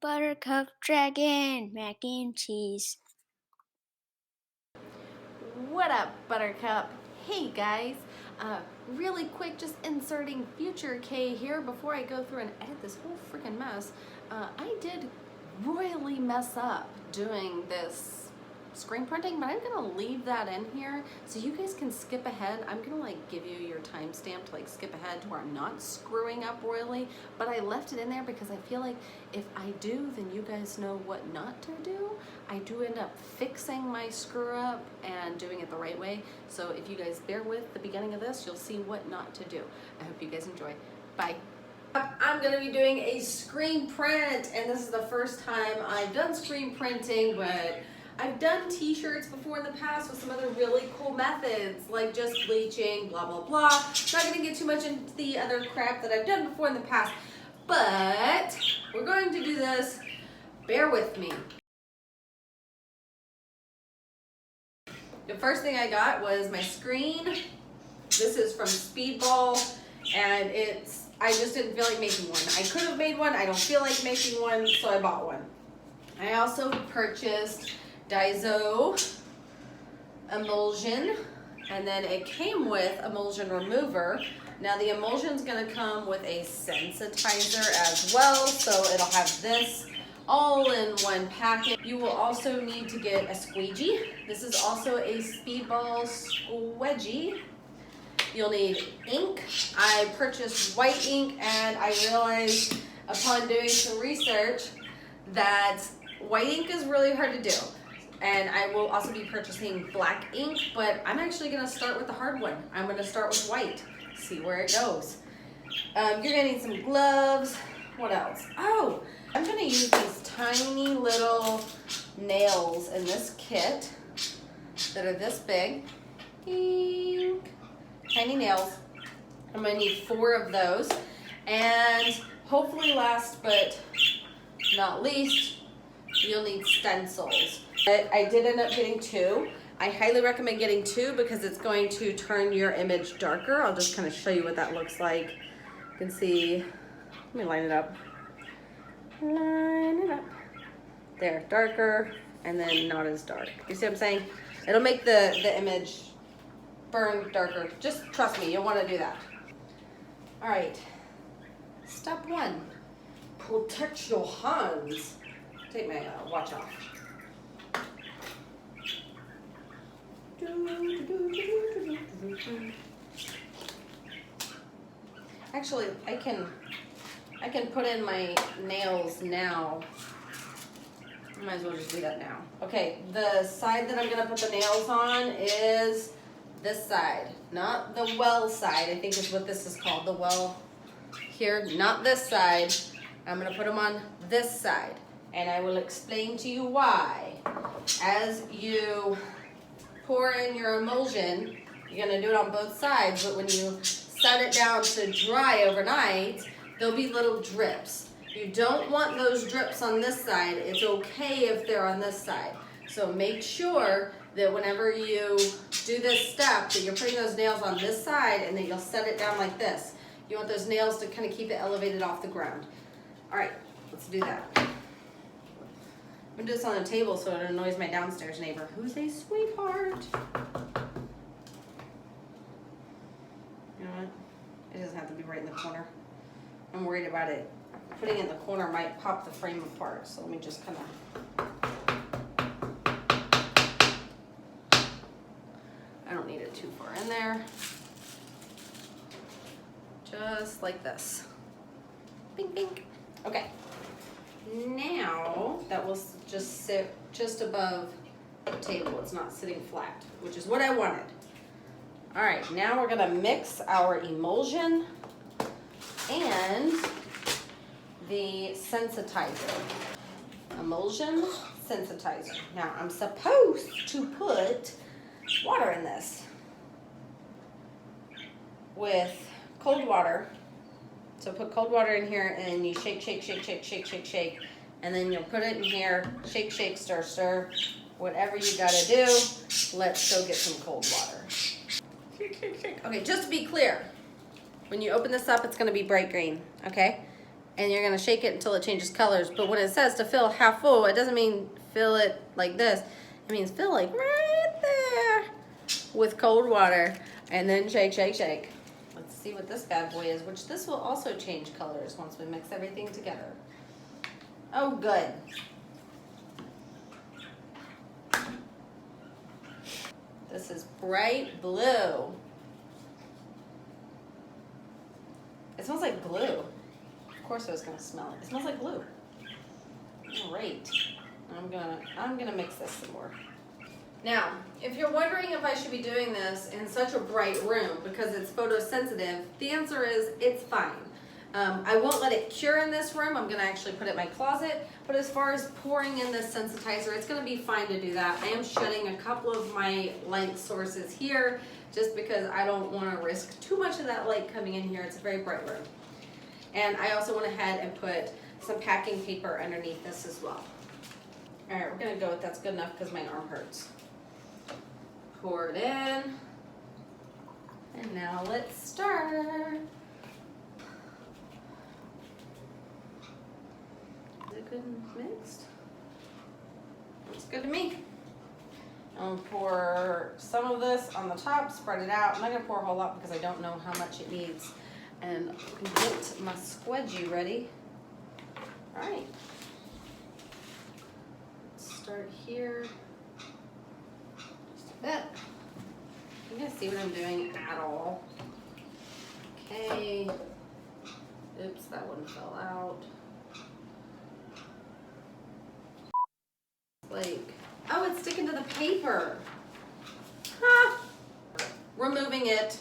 Buttercup Dragon Mac and Cheese. What up, Buttercup? Hey guys, really quick, just inserting future K here before I go through and edit this whole freaking mess. I did royally mess up doing this screen printing, but I'm gonna leave that in here so you guys can skip ahead. I'm gonna like give you your timestamp to like skip ahead to where I'm not screwing up royally, but I left it in there because I feel like if I do, then you guys know what not to do. I do end up fixing my screw up and doing it the right way. So if you guys bear with the beginning of this, you'll see what not to do. I hope you guys enjoy. Bye. I'm gonna be doing a screen print, and this is the first time I've done screen printing, but I've done t-shirts before in the past with some other really cool methods, like just bleaching, blah, blah, blah. Not gonna get too much into the other crap that I've done before in the past, but we're going to do this. Bear with me. The first thing I got was my screen. This is from Speedball, and I just didn't feel like making one. I could have made one. I don't feel like making one, so I bought one. I also purchased Daiso emulsion, and then it came with emulsion remover. Now the emulsion's gonna come with a sensitizer as well, so it'll have this all in one packet. You will also need to get a squeegee. This is also a Speedball squeegee. You'll need ink. I purchased white ink, and I realized upon doing some research that white ink is really hard to do. And I will also be purchasing black ink, but I'm actually gonna start with the hard one. I'm gonna start with white, see where it goes. You're gonna need some gloves. What else? Oh, I'm gonna use these tiny little nails in this kit that are this big. Tiny nails. I'm gonna need 4 of those. And hopefully last but not least, you'll need stencils. But I did end up getting 2. I highly recommend getting 2 because it's going to turn your image darker. I'll just kind of show you what that looks like. You can see, let me line it up. Line it up. There, darker, and then not as dark. You see what I'm saying? It'll make the image burn darker. Just trust me, you'll want to do that. All right, step 1, protect your hands. Take my watch off. Actually, I can put in my nails now. I might as well just do that now. Okay, the side that I'm gonna put the nails on is this side, not the well side, I think is what this is called, the well here, not this side. I'm gonna put them on this side, and I will explain to you why. As you pour in your emulsion, you're gonna do it on both sides, but when you set it down to dry overnight, there'll be little drips. You don't want those drips on this side. It's okay if they're on this side. So make sure that whenever you do this step, that you're putting those nails on this side and that you'll set it down like this. You want those nails to kind of keep it elevated off the ground. All right, let's do that. I'm gonna do this on the table so it annoys my downstairs neighbor, who's a sweetheart. You know what? It doesn't have to be right in the corner. I'm worried about it. Putting it in the corner might pop the frame apart, so let me just kind of. I don't need it too far in there. Just like this. Bing, bing. Okay. Now that will just sit just above the table. It's not sitting flat, which is what I wanted. All right, now we're gonna mix our emulsion and the sensitizer. Emulsion, sensitizer. Now I'm supposed to put water in this with cold water. So put cold water in here and you shake, shake, shake, shake, shake, shake, shake. And then you'll put it in here, shake, shake, stir, stir. Whatever you gotta do, let's go get some cold water. Shake, shake, shake. Okay, just to be clear, when you open this up, it's gonna be bright green, okay? and you're gonna shake it until it changes colors. But when it says to fill half full, it doesn't mean fill it like this. It means fill like right there with cold water, and then shake, shake, shake. Let's see what this bad boy is, which this will also change colors once we mix everything together. Oh, good. This is bright blue. It smells like glue. Of course I was gonna smell it. It smells like glue. Great. I'm gonna mix this some more. Now, if you're wondering if I should be doing this in such a bright room because it's photosensitive, the answer is it's fine. I won't let it cure in this room. I'm gonna actually put it in my closet. But as far as pouring in this sensitizer, it's gonna be fine to do that. I am shutting a couple of my light sources here just because I don't wanna risk too much of that light coming in here. It's a very bright room. And I also went ahead and put some packing paper underneath this as well. All right, we're gonna go with that's good enough because my arm hurts. Pour it in. And now let's stir. Is it good and mixed? Looks good to me. I'm gonna pour some of this on the top, spread it out. I'm not gonna pour a whole lot because I don't know how much it needs. And get my squidgy ready. All right. Let's start here. Just a bit. You guys see what I'm doing at all? Okay. Oops, that one fell out. Like, oh, it's sticking to the paper. Ha! Removing it.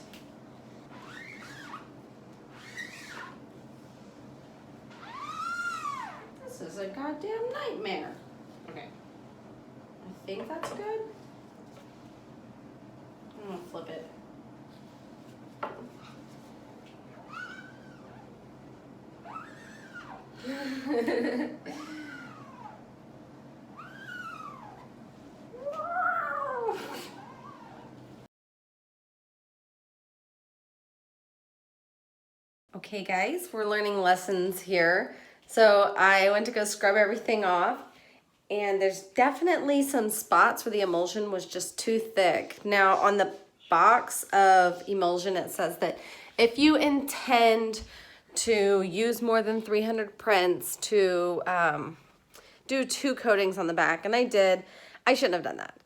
This is a goddamn nightmare. Okay. I think that's good. I'm gonna flip it. Okay guys, we're learning lessons here. So I went to go scrub everything off, and there's definitely some spots where the emulsion was just too thick. Now on the box of emulsion it says that if you intend to use more than 300 prints to do 2 coatings on the back, and I did. I shouldn't have done that.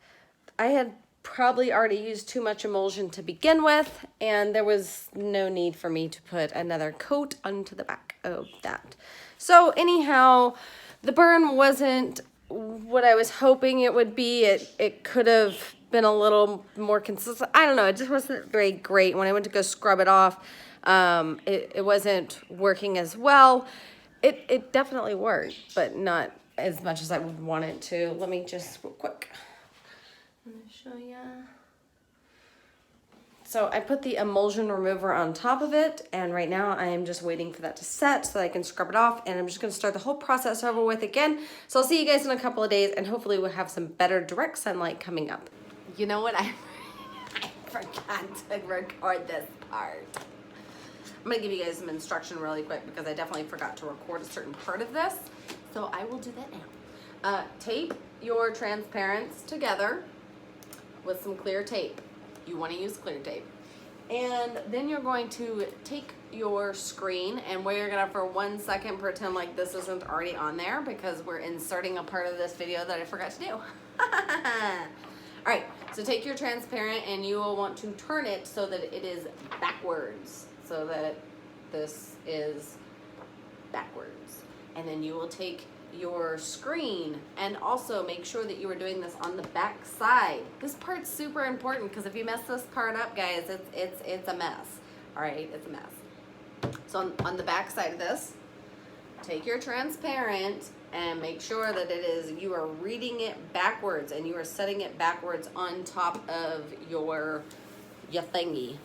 I had probably already used too much emulsion to begin with, and there was no need for me to put another coat onto the back of that. So anyhow, the burn wasn't what I was hoping it would be. It could have been a little more consistent. I don't know, it just wasn't very great. When I went to go scrub it off, it wasn't working as well. It definitely worked, but not as much as I would want it to. Let me just real quick. I'm gonna show you. So I put the emulsion remover on top of it, and right now I am just waiting for that to set so that I can scrub it off, and I'm just gonna start the whole process over with again. So I'll see you guys in a couple of days, and hopefully we'll have some better direct sunlight coming up. You know what? I forgot to record this part. I'm gonna give you guys some instruction really quick because I definitely forgot to record a certain part of this. So I will do that now. Tape your transparents together with some clear tape. You want to use clear tape. And then you're going to take your screen, and where you're gonna for 1 second pretend like this isn't already on there because we're inserting a part of this video that I forgot to do. Alright, so take your transparent and you will want to turn it so that it is backwards, so that this is backwards. And then you will take your screen and also make sure that you are doing this on the back side. This part's super important because if you mess this part up, guys, it's a mess. All right, it's a mess. So on the back side of this, take your transparent and make sure that you are reading it backwards and you are setting it backwards on top of your thingy.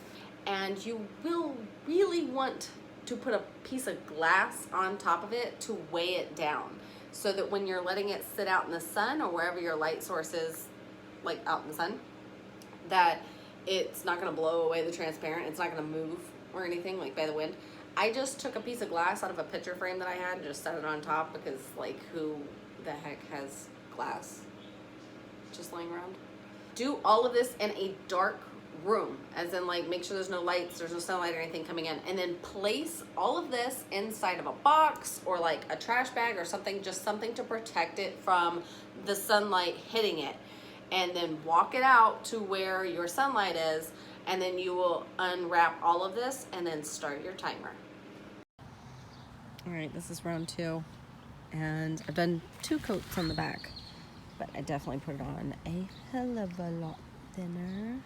And you will really want to put a piece of glass on top of it to weigh it down, so that when you're letting it sit out in the sun or wherever your light source is, like out in the sun, that it's not gonna blow away the transparent, it's not gonna move or anything like by the wind. I just took a piece of glass out of a picture frame that I had and just set it on top because, like, who the heck has glass just laying around? Do all of this in a dark room, as in, like, make sure there's no lights, there's no sunlight or anything coming in, and then place all of this inside of a box or like a trash bag or something, just something to protect it from the sunlight hitting it, and then walk it out to where your sunlight is, and then you will unwrap all of this and then start your timer. All right, this is round 2, and I've done 2 coats on the back, but I definitely put it on a hell of a lot thinner.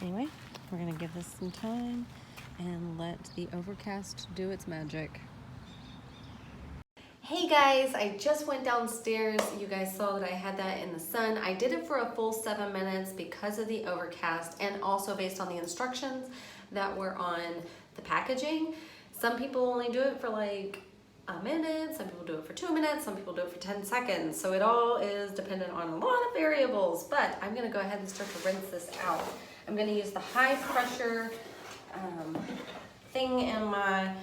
Anyway, we're gonna give this some time and let the overcast do its magic. Hey guys, I just went downstairs. You guys saw that I had that in the sun. I did it for a full 7 minutes because of the overcast and also based on the instructions that were on the packaging. Some people only do it for like a minute, some people do it for 2 minutes, some people do it for 10 seconds. So it all is dependent on a lot of variables, but I'm gonna go ahead and start to rinse this out. I'm gonna use the high pressure thing in my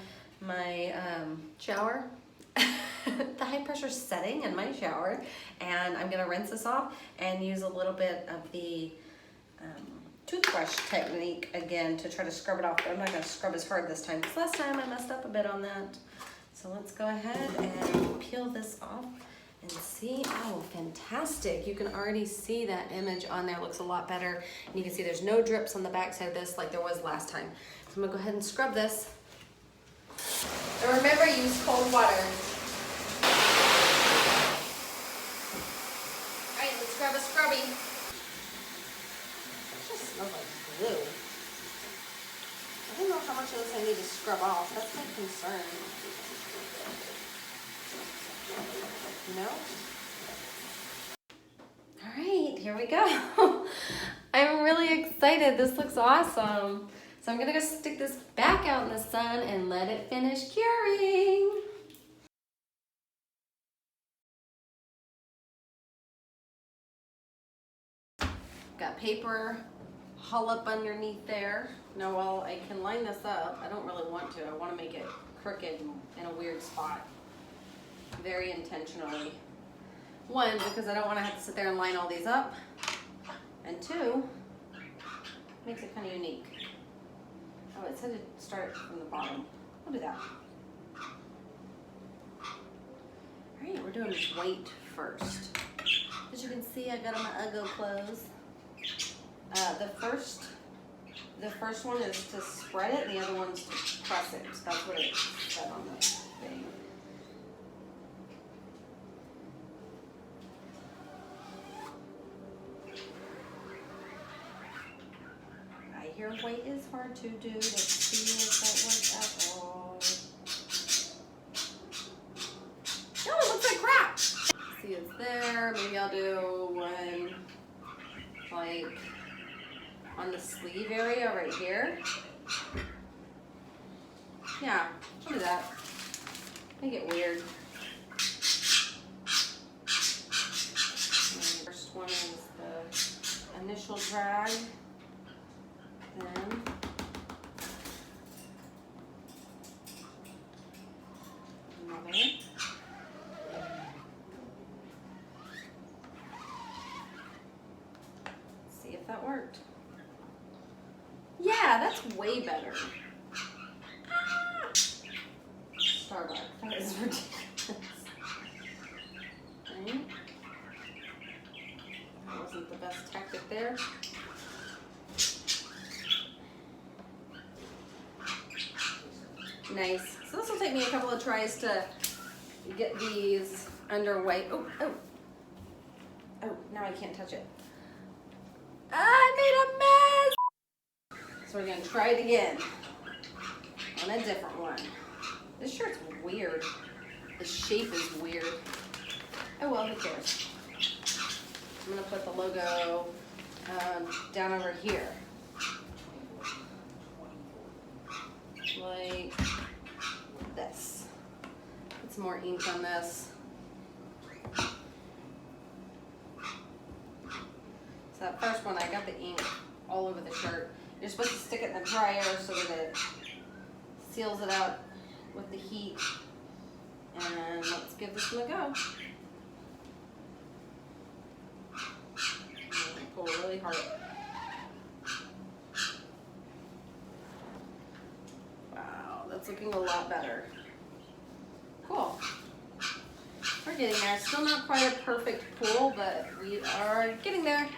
shower, the high pressure setting in my shower, and I'm gonna rinse this off and use a little bit of the toothbrush technique again to try to scrub it off, but I'm not gonna scrub as hard this time because last time I messed up a bit on that. So let's go ahead and peel this off and see. Oh, fantastic. You can already see that image on there looks a lot better. And you can see there's no drips on the back side of this like there was last time. So I'm gonna go ahead and scrub this. And remember, use cold water. All right, let's grab a scrubby. It just smells like glue. I don't know how much of this I need to scrub off. That's my concern. No? All right, here we go. I'm really excited. This looks awesome. So I'm gonna go stick this back out in the sun and let it finish curing. Got paper hull up underneath there. Now, while I can line this up, I don't really want to. I want to make it crooked in a weird spot. Very intentionally. 1, because I don't want to have to sit there and line all these up. And 2, makes it kind of unique. Oh, it said to start from the bottom. I'll do that. Alright, we're doing this weight first. As you can see, I got on my Uggo clothes. The first one is to spread it, and the other one's to press it. So that's what it said on the thing. I hear weight is hard to do. Let's see if that works at all. No, it looks like crap. See, it's there. Maybe I'll do one like on the sleeve area right here. Yeah, I'll do that. Make it weird. And the first one is the initial drag. Then another. See if that worked. Yeah, that's way better. Ah! Starbucks, that is ridiculous. Right? That wasn't the best tactic there. Nice. So this will take me a couple of tries to get these underway. Oh, now I can't touch it. I made a mess! So we're gonna try it again on a different one. This shirt's weird. The shape is weird. Oh well, who cares? I'm gonna put the logo down over here. Like this. Put some more ink on this. So that first one, I got the ink all over the shirt. You're supposed to stick it in the dryer so that it seals it out with the heat. And let's give this one a go. Pull really hard. Wow, that's looking a lot better. Cool. We're getting there. Still not quite a perfect pull, but we are getting there.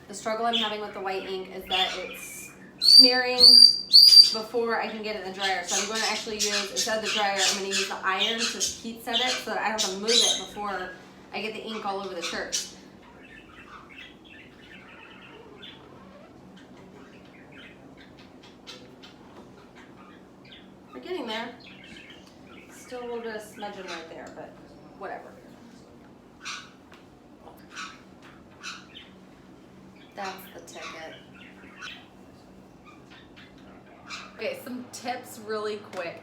The struggle I'm having with the white ink is that it's smearing before I can get it in the dryer. So I'm going to actually use, instead of the dryer, I'm going to use the iron to heat set it so that I don't have to move it before I get the ink all over the shirt. We're getting there. Still a little bit of smudging right there, but whatever. That's the ticket. Okay, some tips really quick.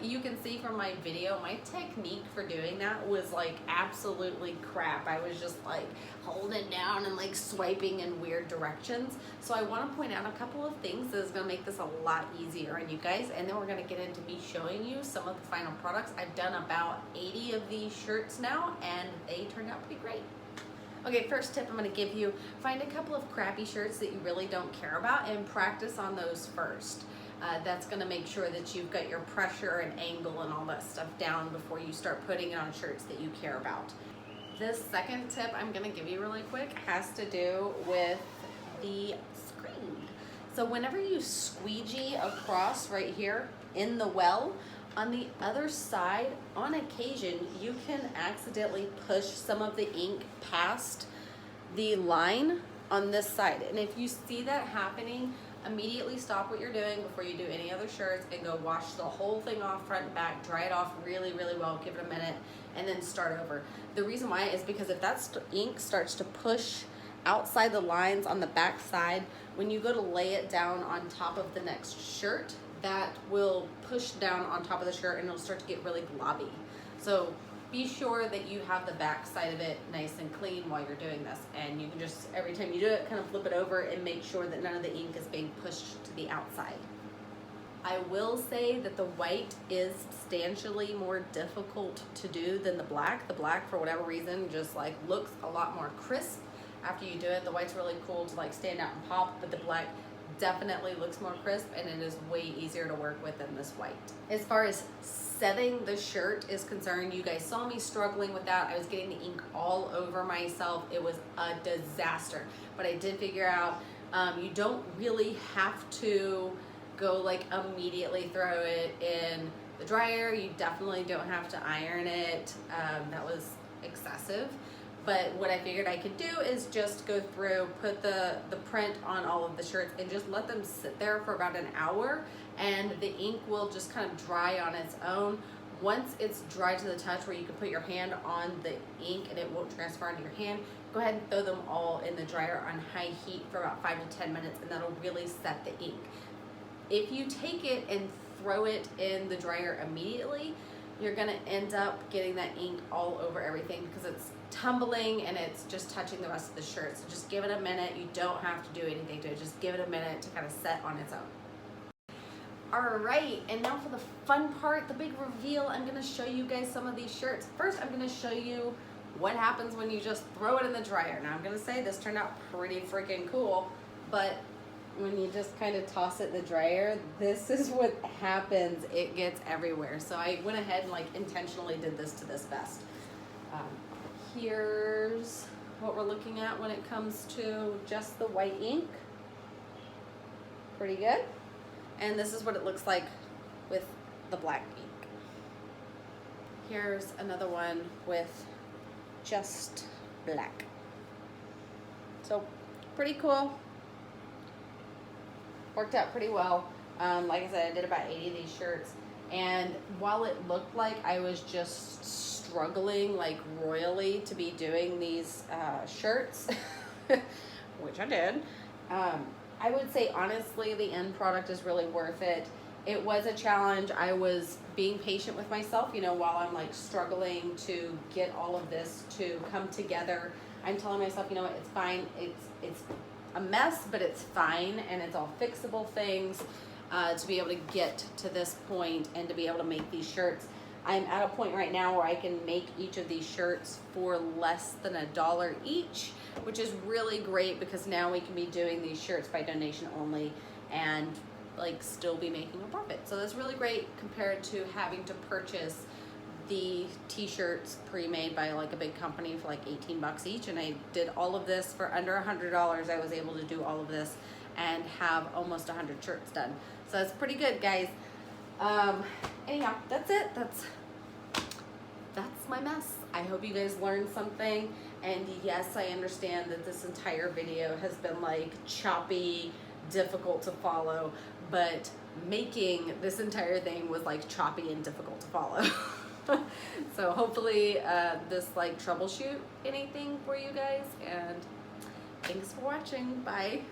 You can see from my video, my technique for doing that was like absolutely crap. I was just like holding it down and like swiping in weird directions. So I want to point out a couple of things that is going to make this a lot easier on you guys. And then we're going to get into me showing you some of the final products. I've done about 80 of these shirts now and they turned out pretty great. Okay, first tip I'm going to give you, find a couple of crappy shirts that you really don't care about and practice on those first. That's going to make sure that you've got your pressure and angle and all that stuff down before you start putting it on shirts that you care about. This second tip I'm going to give you really quick has to do with the screen. So whenever you squeegee across right here in the well, on the other side, on occasion, you can accidentally push some of the ink past the line on this side. And if you see that happening, immediately stop what you're doing before you do any other shirts and go wash the whole thing off front and back, dry it off really, really well, give it a minute, and then start over. The reason why is because if that ink starts to push outside the lines on the back side, when you go to lay it down on top of the next shirt, that will push down on top of the shirt and it'll start to get really globby. So be sure that you have the back side of it nice and clean while you're doing this. And you can just, every time you do it, kind of flip it over and make sure that none of the ink is being pushed to the outside. I will say that the white is substantially more difficult to do than the black. The black, for whatever reason, just like looks a lot more crisp after you do it. The white's really cool to like stand out and pop, but the black definitely looks more crisp and it is way easier to work with than this white. As far as setting the shirt is concerned, you guys saw me struggling with that. I was getting the ink all over myself. It was a disaster, but I did figure out you don't really have to go like immediately throw it in the dryer. You definitely don't have to iron it. That was excessive. But what I figured I could do is just go through, put the print on all of the shirts and just let them sit there for about an hour and the ink will just kind of dry on its own. Once it's dry to the touch where you can put your hand on the ink and it won't transfer into your hand, go ahead and throw them all in the dryer on high heat for about 5 to 10 minutes and that'll really set the ink. If you take it and throw it in the dryer immediately, you're gonna end up getting that ink all over everything because it's tumbling and it's just touching the rest of the shirt. So just give it a minute. You don't have to do anything to it. Just give it a minute to kind of set on its own. All right, and now for the fun part, the big reveal. I'm gonna show you guys some of these shirts. First, I'm gonna show you what happens when you just throw it in the dryer. Now I'm gonna say this turned out pretty freaking cool, but when you just kind of toss it in the dryer, this is what happens. It gets everywhere. So I went ahead and like intentionally did this to this vest. Here's what we're looking at when it comes to just the white ink. Pretty good. And this is what it looks like with the black ink. Here's another one with just black. So pretty cool. Worked out pretty well. Like I said, I did about 80 of these shirts. And while it looked like I was just struggling like royally to be doing these shirts, which I did, I would say honestly the end product is really worth it. It was a challenge. I was being patient with myself, you know, while I'm like struggling to get all of this to come together. I'm telling myself, you know what, it's fine. It's a mess, but it's fine and it's all fixable things. to be able to get to this point and to be able to make these shirts. I'm at a point right now where I can make each of these shirts for less than $1 each, which is really great because now we can be doing these shirts by donation only and like still be making a profit. So that's really great compared to having to purchase the t-shirts pre-made by like a big company for like 18 bucks each, and I did all of this for under $100. I was able to do all of this and have almost 100 shirts done. So that's pretty good, guys. Anyhow, that's it. That's my mess. I hope you guys learned something, and yes, I understand that this entire video has been like choppy, difficult to follow, but making this entire thing was like choppy and difficult to follow. So hopefully this like troubleshoot anything for you guys, and thanks for watching. Bye.